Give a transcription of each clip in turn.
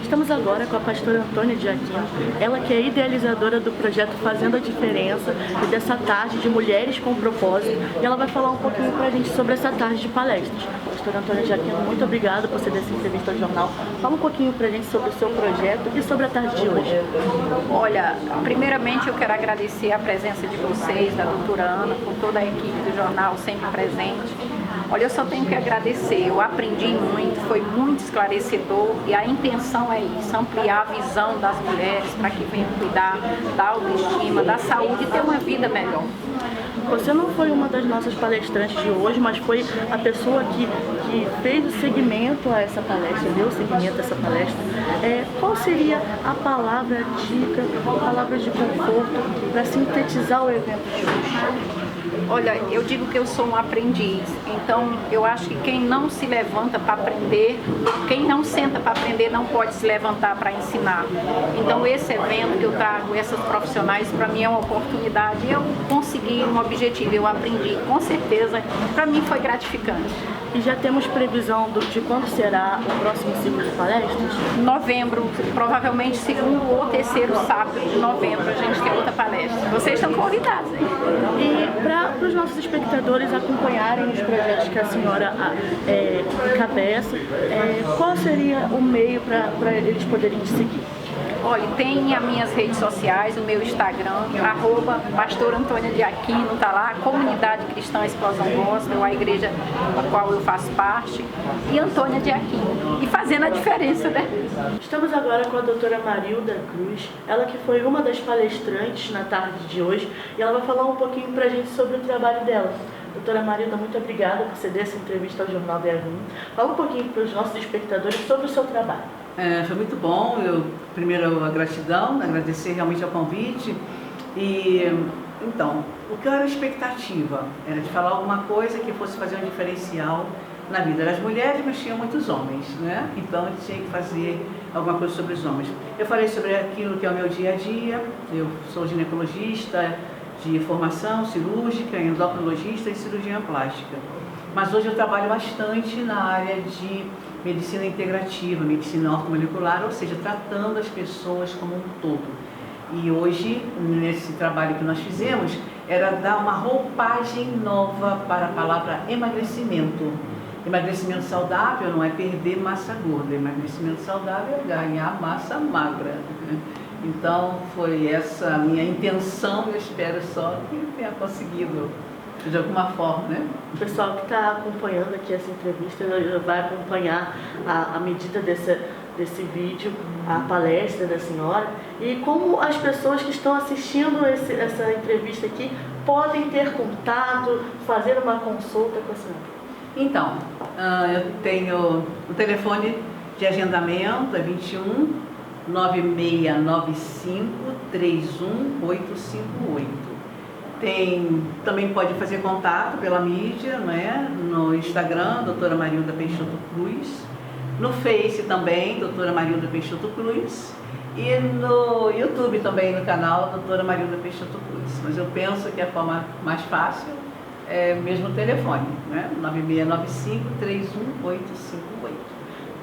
Estamos agora com a pastora Antônia de Aquino, ela que é idealizadora do projeto Fazendo a Diferença e dessa tarde de Mulheres com Propósito, e ela vai falar um pouquinho pra gente sobre essa tarde de palestras. Pastora Antônia de Aquino, muito obrigada por ceder essa entrevista ao jornal. Fala um pouquinho pra gente sobre o seu projeto e sobre a tarde de hoje. Olha, primeiramente eu quero agradecer a presença de vocês, da doutora Ana, com toda a equipe do jornal sempre presente. Olha, eu só tenho que agradecer, eu aprendi muito, foi muito esclarecedor e a intenção é isso, ampliar a visão das mulheres para que venham cuidar da autoestima, da saúde e ter uma vida melhor. Você não foi uma das nossas palestrantes de hoje, mas foi a pessoa que fez o segmento a essa palestra, deu o segmento a essa palestra. Qual seria a palavra dica, a palavra de conforto para sintetizar o evento de hoje? Olha, eu digo que eu sou um aprendiz, então eu acho que quem não se levanta para aprender, quem não senta para aprender não pode se levantar para ensinar. Então esse evento que eu trago, essas profissionais, para mim é uma oportunidade, eu consegui um objetivo, eu aprendi, com certeza, para mim foi gratificante. E já temos previsão de quando será o próximo ciclo de palestras? Novembro, provavelmente segundo ou terceiro sábado de novembro a gente tem outra palestra. Vocês estão convidados, hein? E para os nossos espectadores acompanharem os projetos que a senhora encabeça, qual seria o meio para eles poderem te seguir? Olha, tem as minhas redes sociais, o meu Instagram, @pastora Antônia de Aquino, tá lá, Comunidade Cristã Explosão Gospel, a igreja da qual eu faço parte, e Antônia de Aquino, e fazendo a diferença, né? Estamos agora com a doutora Marilda Cruz, ela que foi uma das palestrantes na tarde de hoje, e ela vai falar um pouquinho pra gente sobre o trabalho dela. Doutora Marilda, muito obrigada por ceder essa entrevista ao Jornal BR1. Fala um pouquinho para os nossos espectadores sobre o seu trabalho. Foi muito bom, primeiro a gratidão, agradecer realmente ao convite. E então, o que era a expectativa? Era de falar alguma coisa que fosse fazer um diferencial na vida das mulheres, mas tinha muitos homens, né? Então eu tinha que fazer alguma coisa sobre os homens. Eu falei sobre aquilo que é o meu dia a dia, eu sou ginecologista de formação cirúrgica, endocrinologista e cirurgia plástica. Mas hoje eu trabalho bastante na área de medicina integrativa, medicina ortomolecular, ou seja, tratando as pessoas como um todo. E hoje, nesse trabalho que nós fizemos, era dar uma roupagem nova para a palavra emagrecimento. Emagrecimento saudável não é perder massa gorda, emagrecimento saudável é ganhar massa magra. Então, foi essa a minha intenção, eu espero só que tenha conseguido de alguma forma, né? O pessoal que está acompanhando aqui essa entrevista vai acompanhar a medida desse vídeo, a palestra da senhora, e como as pessoas que estão assistindo essa entrevista aqui podem ter contato, fazer uma consulta com a senhora. Então, eu tenho o telefone de agendamento, é 21 9695 31858. Também pode fazer contato pela mídia, né? No Instagram, doutora Marilda Peixoto Cruz, no Face também, doutora Marilda Peixoto Cruz, e no YouTube também, no canal doutora Marilda Peixoto Cruz. Mas eu penso que a forma mais fácil é mesmo o telefone, né? 9695 31858.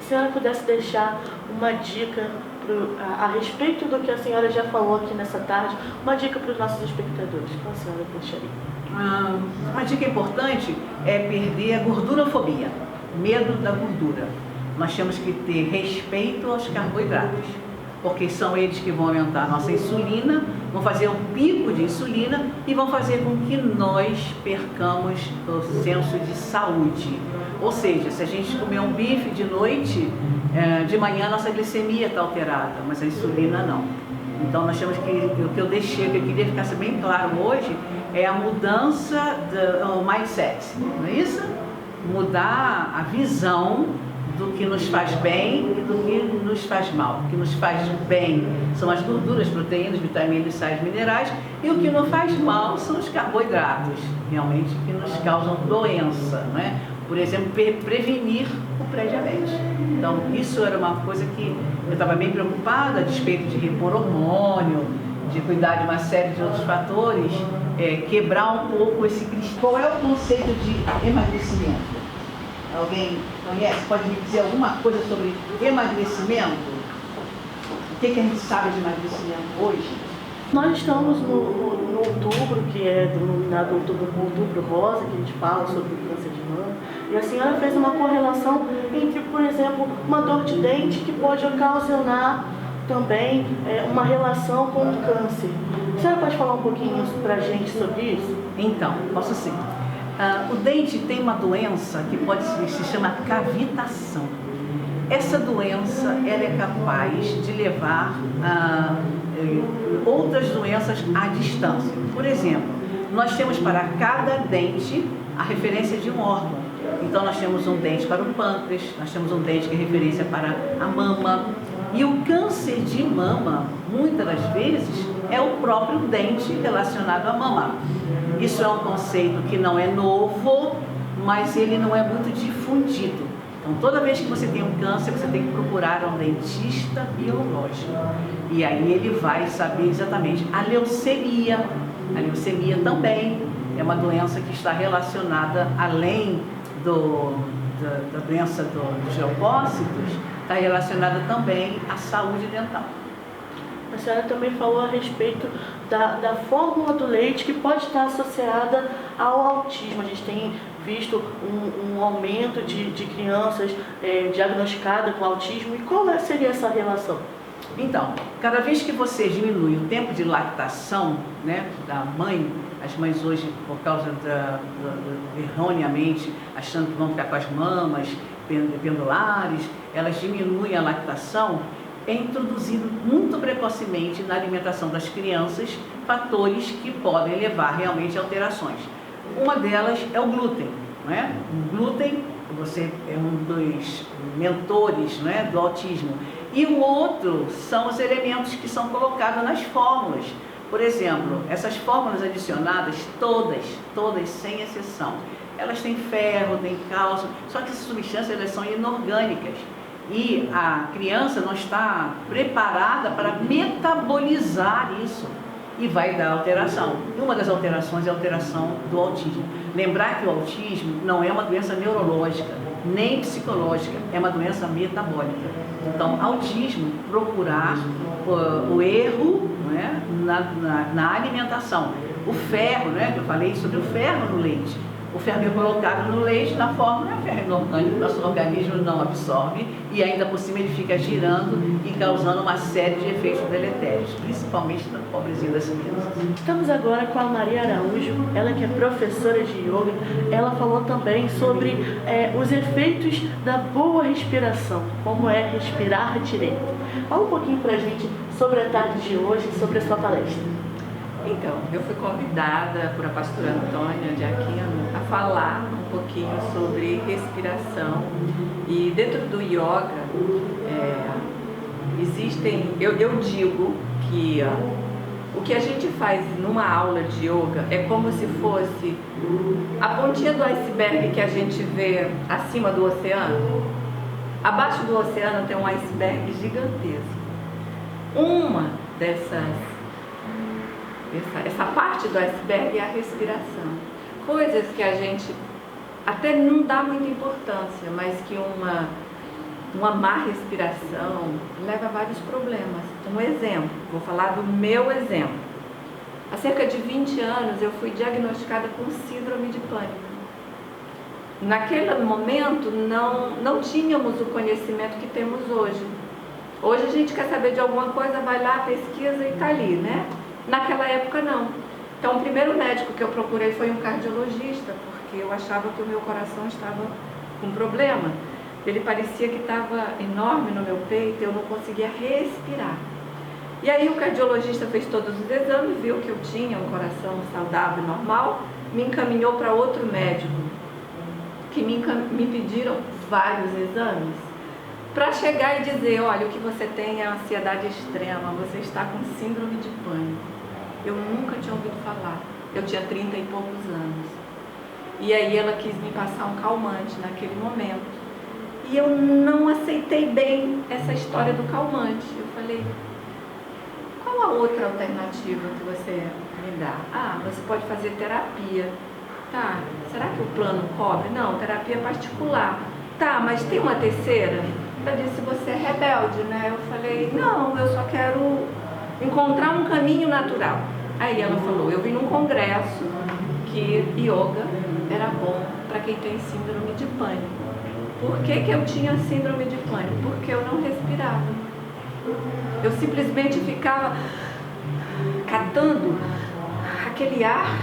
Se a senhora pudesse deixar uma dica a respeito do que a senhora já falou aqui nessa tarde, uma dica para os nossos espectadores, qual a senhora deixaria? Uma dica importante é perder a gordurofobia, medo da gordura. Nós temos que ter respeito aos carboidratos, porque são eles que vão aumentar a nossa insulina, vão fazer um pico de insulina e vão fazer com que nós percamos o senso de saúde. Ou seja, se a gente comer um bife de noite, de manhã a nossa glicemia está alterada, mas a insulina não. Então nós temos que, o que eu deixei, que eu queria ficar bem claro hoje, é a mudança do mindset, não é isso? Mudar a visão do que nos faz bem e do que nos faz mal. O que nos faz bem são as gorduras, proteínas, vitaminas, sais, minerais, e o que nos faz mal são os carboidratos, realmente, que nos causam doença, não é? Por exemplo, prevenir o pré-diabetes. Então, isso era uma coisa que eu estava bem preocupada, a despeito de repor hormônio, de cuidar de uma série de outros fatores, quebrar um pouco esse cristal. Qual é o conceito de emagrecimento? Alguém conhece? Pode me dizer alguma coisa sobre emagrecimento? O que a gente sabe de emagrecimento hoje? Nós estamos no outubro, que é denominado outubro rosa, que a gente fala sobre o câncer de mama. E a senhora fez uma correlação entre, por exemplo, uma dor de dente que pode ocasionar também uma relação com o câncer. A senhora pode falar um pouquinho pra gente sobre isso? Então, posso sim. O dente tem uma doença que se chama cavitação. Essa doença ela é capaz de levar a outras doenças à distância. Por exemplo, nós temos para cada dente a referência de um órgão. Então nós temos um dente para o pâncreas, nós temos um dente que é referência para a mama. E o câncer de mama, muitas das vezes, é o próprio dente relacionado à mama. Isso é um conceito que não é novo, mas ele não é muito difundido. Então, toda vez que você tem um câncer, você tem que procurar um dentista biológico. E aí ele vai saber exatamente. A leucemia também é uma doença que está relacionada, além da doença dos leucócitos, está relacionada também à saúde dental. A senhora também falou a respeito da fórmula do leite que pode estar associada ao autismo. A gente tem visto um aumento de crianças diagnosticadas com autismo. E qual seria essa relação? Então, cada vez que você diminui o tempo de lactação, né, da mãe, as mães hoje, por causa erroneamente, achando que vão ficar com as mamas pendulares, elas diminuem a lactação, é introduzido muito precocemente na alimentação das crianças fatores que podem levar realmente a alterações. Uma delas é o glúten, não é? O glúten, você é um dos mentores, não é, do autismo. E o outro são os elementos que são colocados nas fórmulas. Por exemplo, essas fórmulas adicionadas, todas sem exceção, elas têm ferro, têm cálcio, só que essas substâncias elas são inorgânicas. E a criança não está preparada para metabolizar isso e vai dar alteração. E uma das alterações é a alteração do autismo. Lembrar que o autismo não é uma doença neurológica, nem psicológica, é uma doença metabólica. Então, autismo, procurar o erro, não é, na alimentação. O ferro, né, que eu falei sobre o ferro no leite. O ferro é colocado no leite, na fórmula é ferro inorgânico, nosso organismo não absorve e ainda por cima ele fica girando e causando uma série de efeitos deletérios, principalmente na pobrezinha das crianças. Estamos agora com a Maria Araújo, ela que é professora de yoga. Ela falou também sobre os efeitos da boa respiração, como é respirar direito. Fala um pouquinho pra gente sobre a tarde de hoje e sobre a sua palestra. Então, eu fui convidada por a pastora Antônia de Aquino a falar um pouquinho sobre respiração. E dentro do yoga, eu digo que o que a gente faz numa aula de yoga é como se fosse a pontinha do iceberg que a gente vê acima do oceano. Abaixo do oceano tem um iceberg gigantesco. Uma essa parte do iceberg é a respiração. Coisas que a gente até não dá muita importância, mas que uma má respiração leva a vários problemas. Um exemplo, vou falar do meu exemplo. Há cerca de 20 anos eu fui diagnosticada com síndrome de pânico. Naquele momento não tínhamos o conhecimento que temos hoje. Hoje a gente quer saber de alguma coisa, vai lá, pesquisa e está ali, né? Naquela época não. Então o primeiro médico que eu procurei foi um cardiologista, porque eu achava que o meu coração estava com problema. Ele parecia que estava enorme no meu peito, eu não conseguia respirar. E aí o cardiologista fez todos os exames, viu que eu tinha um coração saudável e normal, me encaminhou para outro médico, que me pediram vários exames, para chegar e dizer, olha, o que você tem é ansiedade extrema, você está com síndrome de pânico. Eu nunca tinha ouvido falar, eu tinha 30 e poucos anos. E aí ela quis me passar um calmante naquele momento. E eu não aceitei bem essa história do calmante. Eu falei, qual a outra alternativa que você me dá? Ah, você pode fazer terapia. Tá, será que o plano cobre? Não, terapia particular. Tá, mas tem uma terceira? Ela disse, você é rebelde, né? Eu falei, não, eu só quero encontrar um caminho natural. Aí ela falou, eu vi num congresso que yoga era bom para quem tem síndrome de pânico. Por que eu tinha síndrome de pânico? Porque eu não respirava. Eu simplesmente ficava catando aquele ar.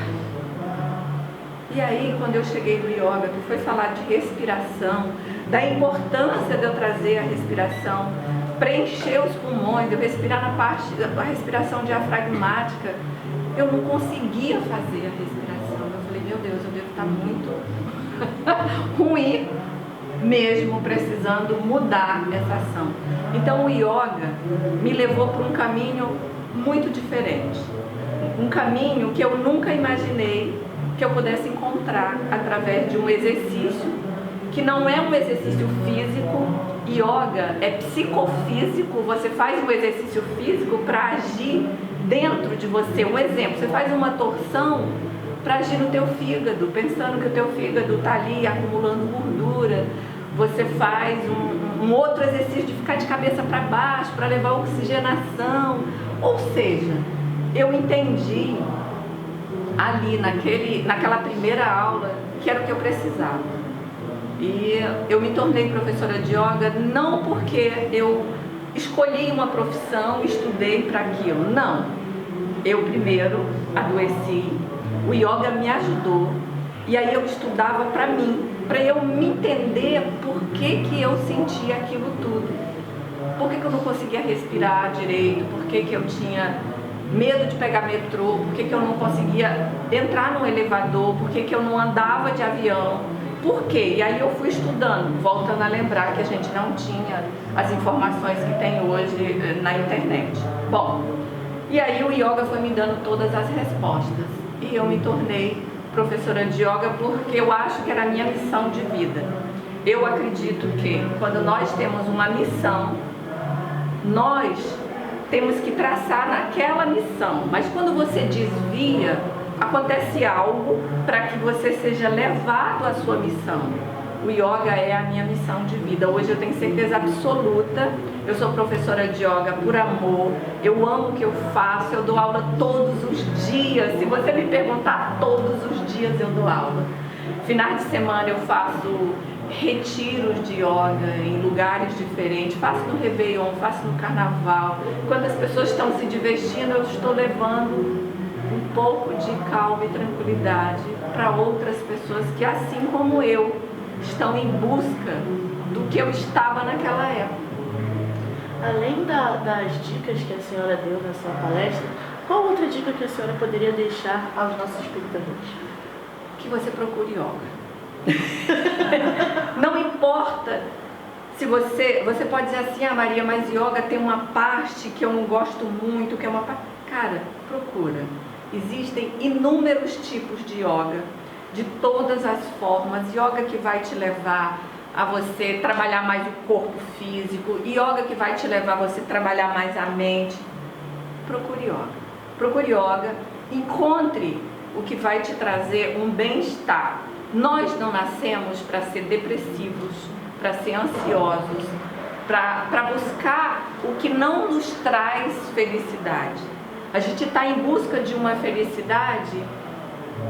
E aí, quando eu cheguei no yoga, que foi falar de respiração, da importância de eu trazer a respiração, preencher os pulmões, de eu respirar na parte da respiração diafragmática, eu não conseguia fazer a respiração. Eu falei, meu Deus, eu devo estar muito ruim mesmo, precisando mudar essa ação. Então o yoga me levou para um caminho muito diferente. Um caminho que eu nunca imaginei que eu pudesse encontrar através de um exercício que não é um exercício físico. Yoga é psicofísico, você faz um exercício físico para agir dentro de você. Um exemplo, você faz uma torção para agir no teu fígado, pensando que o teu fígado está ali acumulando gordura. Você faz um outro exercício de ficar de cabeça para baixo, para levar oxigenação. Ou seja, eu entendi ali naquela primeira aula que era o que eu precisava. E eu me tornei professora de yoga não porque eu escolhi uma profissão, estudei para aquilo. Não. Eu primeiro adoeci, o yoga me ajudou. E aí eu estudava para mim, para eu me entender por que eu sentia aquilo tudo. Por que eu não conseguia respirar direito, por que eu tinha medo de pegar metrô, por que eu não conseguia entrar no elevador, por que eu não andava de avião, por quê? E aí eu fui estudando, voltando a lembrar que a gente não tinha as informações que tem hoje na internet. Bom, e aí o yoga foi me dando todas as respostas e eu me tornei professora de yoga porque eu acho que era a minha missão de vida. Eu acredito que quando nós temos uma missão, nós temos que traçar naquela missão, mas quando você desvia, acontece algo para que você seja levado à sua missão. O yoga é a minha missão de vida. Hoje eu tenho certeza absoluta, eu sou professora de yoga por amor, eu amo o que eu faço, eu dou aula todos os dias. Se você me perguntar, todos os dias eu dou aula. Finais de semana eu faço retiros de yoga em lugares diferentes, faço no Réveillon, faço no Carnaval. Quando as pessoas estão se divertindo, eu estou levando um pouco de calma e tranquilidade para outras pessoas que, assim como eu, estão em busca do que eu estava naquela época. Além das dicas que a senhora deu na sua palestra, qual outra dica que a senhora poderia deixar aos nossos espectadores? Que você procure yoga. Não importa se você pode dizer assim, ah Maria, mas yoga tem uma parte que eu não gosto muito, que é uma parte... Cara, procura. Existem inúmeros tipos de yoga, de todas as formas. Yoga que vai te levar a você trabalhar mais o corpo físico, yoga que vai te levar a você trabalhar mais a mente. Procure yoga. Procure yoga, encontre o que vai te trazer um bem-estar. Nós não nascemos para ser depressivos, para ser ansiosos, para buscar o que não nos traz felicidade. A gente está em busca de uma felicidade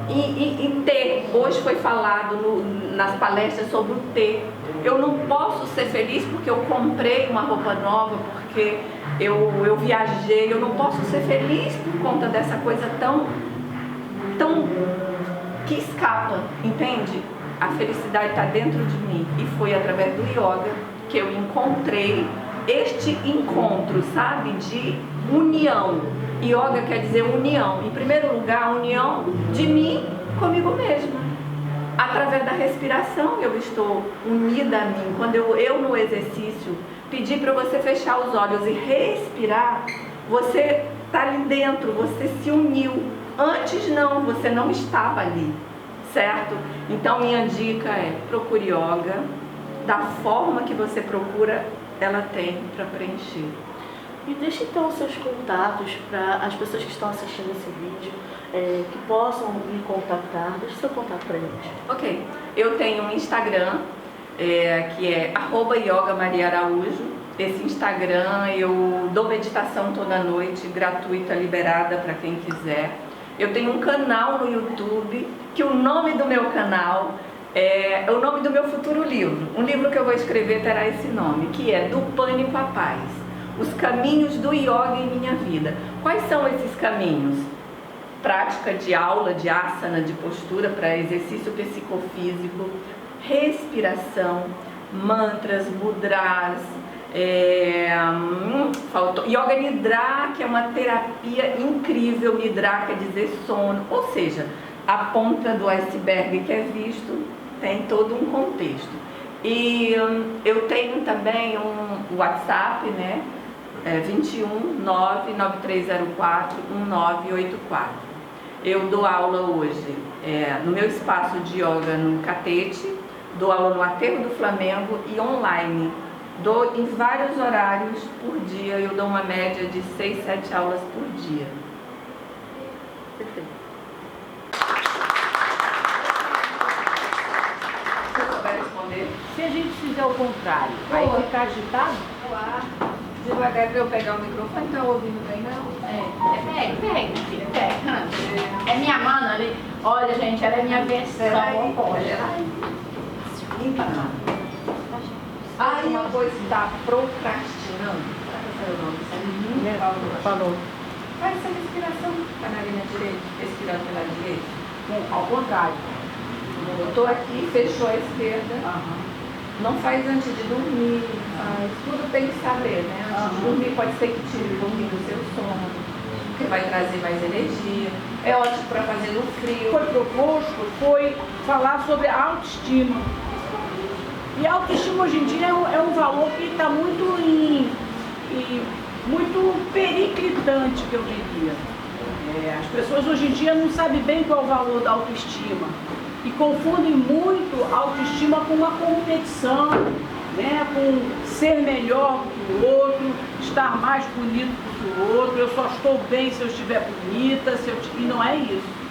e ter. Hoje foi falado nas palestras sobre o ter. Eu não posso ser feliz porque eu comprei uma roupa nova, porque eu viajei. Eu não posso ser feliz por conta dessa coisa tão que escapa, entende? A felicidade está dentro de mim e foi através do yoga que eu encontrei este encontro, sabe, de união. Yoga quer dizer união. Em primeiro lugar, a união de mim comigo mesma. Através da respiração eu estou unida a mim. Quando eu no exercício pedi para você fechar os olhos e respirar, você está ali dentro, você se uniu. Antes não, você não estava ali, certo? Então minha dica é, procure yoga, da forma que você procura, ela tem para preencher. E deixe então os seus contatos para as pessoas que estão assistindo esse vídeo, que possam me contactar. Deixe seu contato para a gente. Ok, eu tenho um Instagram, que é @yoga_maria_araújo. Esse Instagram eu dou meditação toda noite, gratuita, liberada para quem quiser. Eu tenho um canal no YouTube, que o nome do meu canal é o nome do meu futuro livro. Um livro que eu vou escrever terá esse nome, que é Do Pânico à Paz. Os caminhos do yoga em minha vida. Quais são esses caminhos? Prática de aula, de asana, de postura para exercício psicofísico, respiração, mantras, mudras, Yoga Nidra, que é uma terapia incrível. Nidra quer dizer sono, ou seja, a ponta do iceberg que é visto tem todo um contexto. E eu tenho também um WhatsApp, né? 21 99304 1984. Eu dou aula hoje no meu espaço de yoga no Catete, dou aula no Aterro do Flamengo e online. Dou em vários horários por dia, eu dou uma média de 6, 7 aulas por dia. Perfeito. Se eu souber responder. Se a gente fizer o contrário, vai ficar agitado? Devagar para eu pegar o microfone, não tá ouvindo bem não? Pega. É minha mana ali. Olha, gente, ela é minha versão oposta. Aí uma coisa está procrastinando. Falou. Faz essa respiração com a narina direita, respirando pela direita. Ao contrário. Botou aqui, fechou a esquerda. Não faz antes de dormir, faz. Tudo tem que saber, né? Antes de dormir pode ser que tire um pouquinho do seu sono, que vai trazer mais energia. É ótimo para fazer no frio. Foi proposto, foi falar sobre a autoestima. E a autoestima hoje em dia é um valor que está muito muito periclitante, que eu diria. As pessoas hoje em dia não sabem bem qual é o valor da autoestima e confundem muito a autoestima com uma competição, né? Com ser melhor que o outro, estar mais bonito que o outro. Eu só estou bem se eu estiver bonita, e não é isso.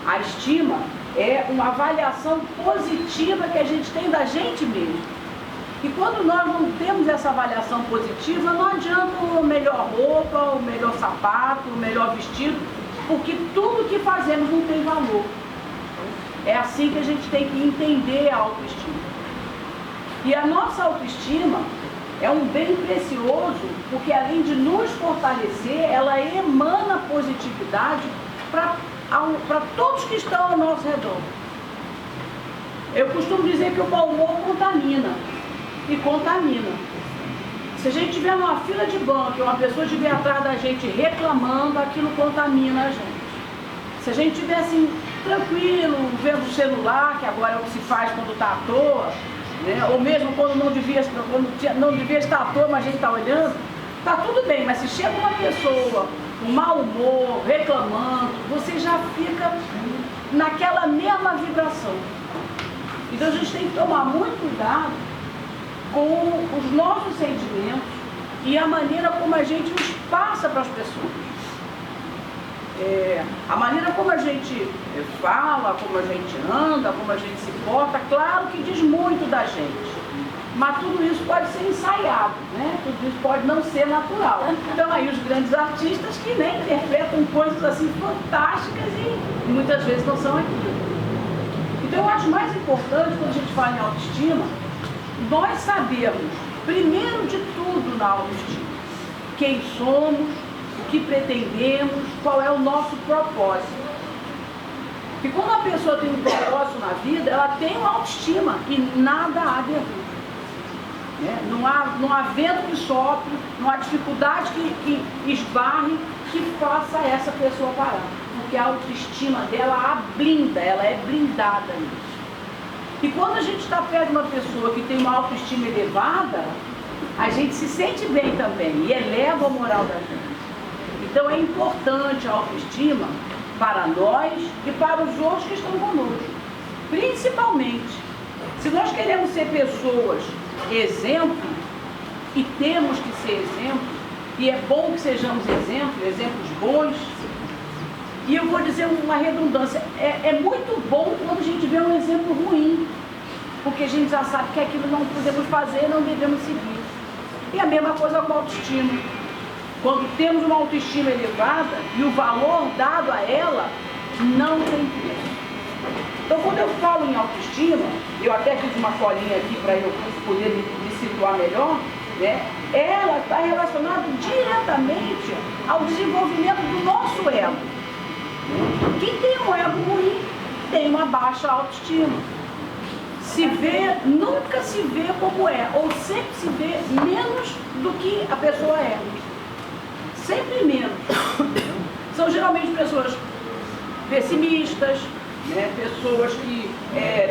A estima é uma avaliação positiva que a gente tem da gente mesmo. E quando nós não temos essa avaliação positiva, não adianta a melhor roupa, o melhor sapato, o melhor vestido, porque tudo que fazemos não tem valor. É assim que a gente tem que entender a autoestima. E a nossa autoestima é um bem precioso, porque além de nos fortalecer, ela emana positividade para todos que estão ao nosso redor. Eu costumo dizer que o mau humor contamina. E contamina. Se a gente estiver numa fila de banco e uma pessoa estiver atrás da gente reclamando, aquilo contamina a gente. Se a gente estiver assim, tranquilo, vendo o celular, que agora é o que se faz quando está à toa, né? Ou mesmo quando não devia estar à toa, mas a gente está olhando, está tudo bem, mas se chega uma pessoa com mau humor, reclamando, você já fica naquela mesma vibração. Então a gente tem que tomar muito cuidado com os nossos sentimentos e a maneira como a gente os passa para as pessoas. A maneira como a gente fala, como a gente anda, como a gente se porta, claro que diz muito da gente. Mas tudo isso pode ser ensaiado, né? Tudo isso pode não ser natural. Então aí os grandes artistas que nem interpretam coisas assim fantásticas e muitas vezes não são aquilo. Então eu acho mais importante, quando a gente fala em autoestima, nós sabemos, primeiro de tudo na autoestima, quem somos, o que pretendemos, qual é o nosso propósito. E quando a pessoa tem um propósito na vida, ela tem uma autoestima e nada há de erro. Não há vento que sopre, não há dificuldade que esbarre, que faça essa pessoa parar. Porque a autoestima dela a blinda, ela é blindada nisso. E quando a gente está perto de uma pessoa que tem uma autoestima elevada, a gente se sente bem também e eleva a moral da gente. Então é importante a autoestima para nós e para os outros que estão conosco. Principalmente, se nós queremos ser pessoas exemplo, e temos que ser exemplo, e é bom que sejamos exemplos bons, e eu vou dizer uma redundância, é muito bom quando a gente vê um exemplo ruim. porque a gente já sabe que aquilo não podemos fazer, não devemos seguir. E a mesma coisa com a autoestima. Quando temos uma autoestima elevada e o valor dado a ela não tem preço. Então, quando eu falo em autoestima, eu até fiz uma colinha aqui para eu poder me situar melhor, né? Ela está relacionada diretamente ao desenvolvimento do nosso ego. Quem tem um ego ruim tem uma baixa autoestima. Nunca se vê como é, ou sempre se vê menos do que a pessoa é. Sempre menos. São geralmente pessoas pessimistas, né? Pessoas que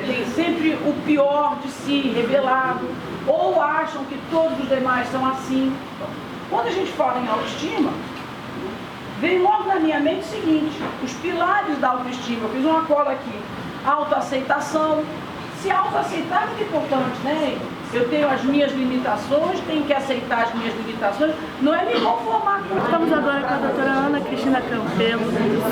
têm sempre o pior de si revelado, ou acham que todos os demais são assim. Quando a gente fala em autoestima, vem logo na minha mente o seguinte: os pilares da autoestima. Eu fiz uma cola aqui: autoaceitação. Se autoaceitar é muito importante, né? Eu tenho as minhas limitações, tenho que aceitar as minhas limitações, não é me conformar com. Estamos agora com a doutora Ana Cristina Campelo,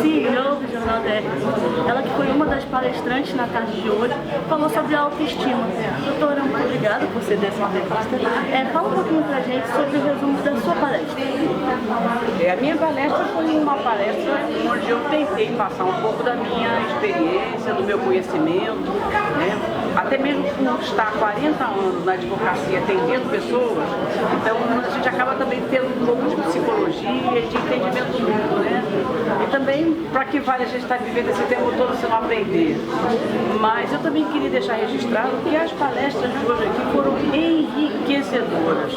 CEO do Jornal DR. Ela que foi uma das palestrantes na tarde de hoje, falou sobre a autoestima. Doutora, muito obrigada por ceder essa entrevista. Fala um pouquinho pra gente sobre o resumo da sua palestra. A minha palestra foi uma palestra onde eu tentei passar um pouco da minha experiência, do meu conhecimento, né? Até mesmo por estar 40 anos na advocacia atendendo pessoas, então a gente acaba também tendo um pouco de psicologia e de entendimento do mundo, né? E também, para que vale a gente estar vivendo esse tempo todo se não aprender. Mas eu também queria deixar registrado que as palestras de hoje aqui foram enriquecedoras.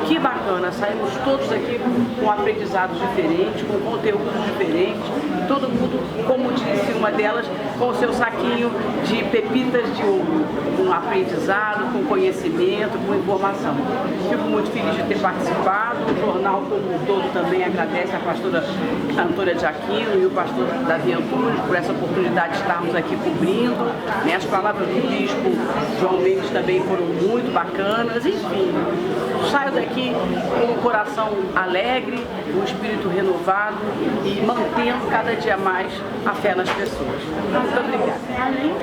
Que bacana, saímos todos aqui com aprendizados diferentes, com conteúdos diferentes, todo mundo, como disse uma delas, com o seu saquinho de pepitas de ouro, com aprendizado, com conhecimento, com informação. Fico muito feliz de ter participado. O jornal como um todo também agradece a pastora Antônia de Aquino e o pastor Davi Antunes por essa oportunidade de estarmos aqui cobrindo, né? As palavras do bispo João Mendes também foram muito bacanas. Enfim, saio daqui com o coração alegre, o espírito renovado e mantendo cada dia mais a fé nas pessoas. Muito obrigada. Além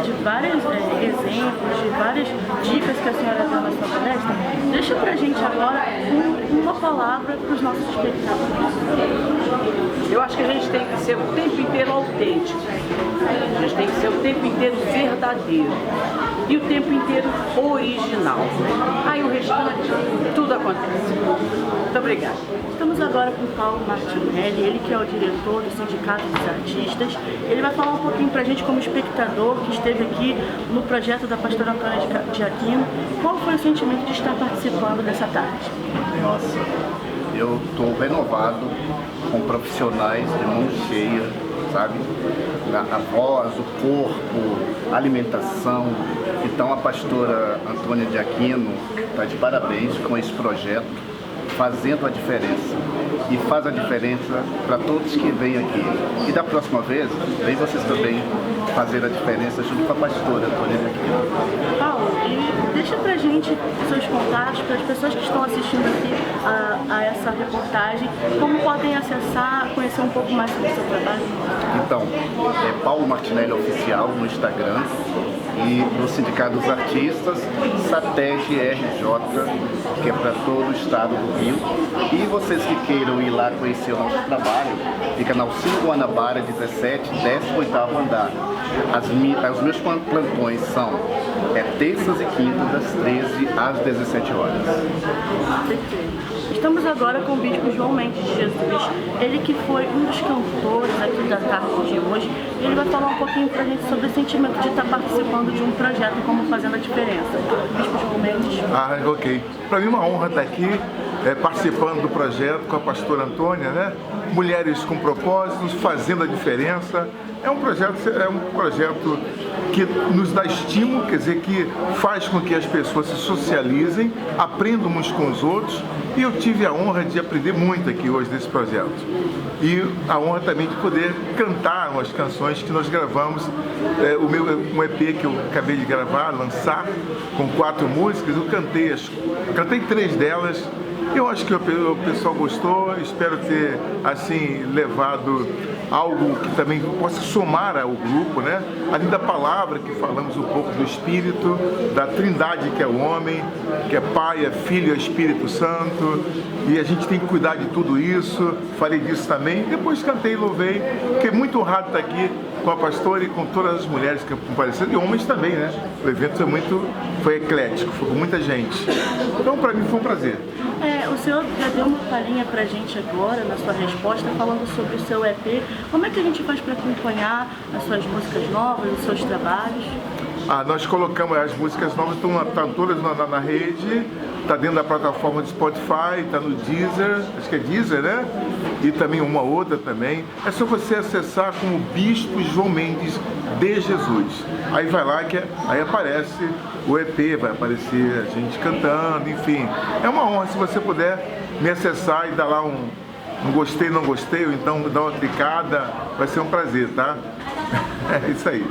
de vários exemplos, de várias dicas que a senhora deu na sua palestra, deixa pra gente agora uma palavra para os nossos espectadores. Eu acho que a gente tem que ser o tempo inteiro autêntico, a gente tem que ser o tempo inteiro verdadeiro e o tempo inteiro original. Aí o restante, tudo acontece. Muito obrigada. Estamos agora com o Paulo Martinelli, ele que é o diretor do Sindicato dos Artistas. Ele vai falar um pouquinho pra gente como espectador que esteve aqui no projeto da pastora Antônia de Aquino. Qual foi o sentimento de estar participando dessa tarde? Nossa, eu estou renovado com profissionais de mão cheia, sabe? A voz, o corpo, a alimentação. Então a pastora Antônia de Aquino está de parabéns com esse projeto, fazendo a diferença. E faz a diferença para todos que vêm aqui. E da próxima vez, vem vocês também fazer a diferença junto com a pastora Antônia de Aquino. Paulo, e deixa pra gente seus contatos, para as pessoas que estão assistindo aqui a essa reportagem, como podem acessar, conhecer um pouco mais sobre o seu trabalho? Então, é Paulo Martinelli Oficial no Instagram e no Sindicato dos Artistas, SATEG RJ, que é para todo o estado do Rio. E vocês que queiram ir lá conhecer o nosso trabalho, fica na Alcino Guanabara 17, 18º andar. Os meus plantões são terças e quintas, das 13 às 17 horas. Perfeito. Estamos agora com o bispo João Mendes de Jesus, ele que foi um dos cantores aqui da tarde de hoje, e ele vai falar um pouquinho pra gente sobre o sentimento de estar participando de um projeto como Fazendo a Diferença. Bispo João Mendes. Ok. Para mim é uma honra estar aqui participando do projeto com a pastora Antônia, né? Mulheres com propósitos, fazendo a diferença. É um projeto que nos dá estímulo, quer dizer, que faz com que as pessoas se socializem, aprendam uns com os outros. E eu tive a honra de aprender muito aqui hoje nesse projeto. E a honra também de poder cantar umas canções que nós gravamos. Um EP que eu acabei de gravar, lançar, com 4 músicas, eu cantei 3 delas Eu acho que o pessoal gostou, espero ter, assim, levado algo que também possa somar ao grupo, né? Além da palavra que falamos um pouco do Espírito, da Trindade que é o homem, que é Pai, é Filho, é Espírito Santo, e a gente tem que cuidar de tudo isso, falei disso também. Depois cantei e louvei, fiquei muito honrado de estar aqui com a pastora e com todas as mulheres que compareceram, e homens também, né? O evento foi eclético, foi com muita gente. Então, para mim, foi um prazer. O senhor já deu uma palhinha pra gente agora, na sua resposta, falando sobre o seu EP. Como é que a gente faz para acompanhar as suas músicas novas, os seus trabalhos? Nós colocamos as músicas novas, estão todas na rede, está dentro da plataforma de Spotify, está no Deezer, acho que é Deezer, né? E também uma outra também. É só você acessar como Bispo João Mendes de Jesus. Aí vai lá, aí aparece o EP, vai aparecer a gente cantando, enfim. É uma honra se você puder me acessar e dar lá um gostei, não gostei, ou então dar uma clicada, vai ser um prazer, tá? É isso aí.